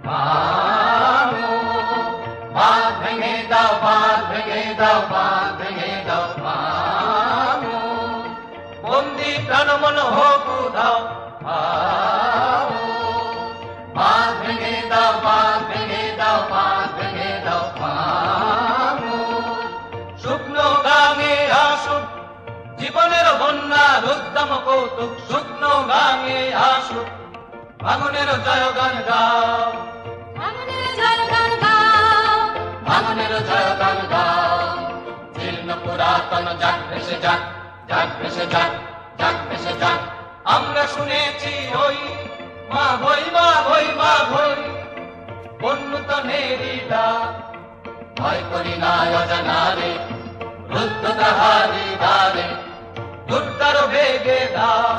ভাঙো, বাঁধ ভেঙে দাও, বাঁধ ভেঙে দাও, বাঁধ ভেঙে দাও, ভাঙো, বন্দি প্রাণ মন হোক উধাও, ভাঙো, বাঁধ ভেঙে দাও, বাঁধ ভেঙে দাও, বাঁধ ভেঙে দাও, ভাঙো, শুকনো গাঙে আসুক জীবনের বন্যার উদ্যম কৌতুক, শুকনো গাঙে আসুক ভাঙনের জয়গান গাও, ভাঙনের জয়গান গাও, ভাঙনের জয়গান গাও, জীর্ণ পুরাতন যাক ভেসে যাক, যাক ভেসে যাক, যাক ভেসে যাক, আমরা শুনেছি ওই মা ভই, মা ভই, মা ভই, বন্যতনেরই ডাক, ভয় করি না অজানারে, রুদ্ধ তাহারি দ্বারে, দুর্গার বেগে দাও,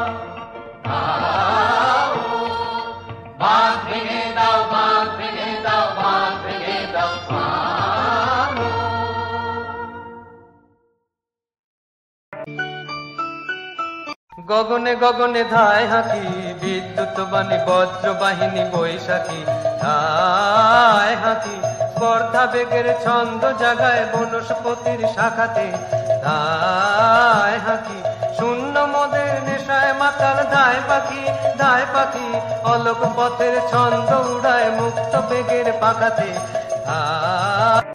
দাও, বাঁধ ভেঙে দাও, বাঁধ ভেঙে দাও, বাঁধ ভেঙে দাও, ভাঙো। গগনে গগনে ধায় হাঁকি, বিদ্যুৎ বাণী বজ্র বাহিনী বৈশাখী, ধায় হাঁকি স্পর্ধা বেগের ছন্দ জাগায় বনস্পতির শাখাতে, ধায় হাঁকি শূন্য মদের নেশায় মাতাল ধায় পাখি, ধায় পাখি অলোক পথের ছন্দ উড়ায় মুক্ত বেগের পাখাতে, ধায়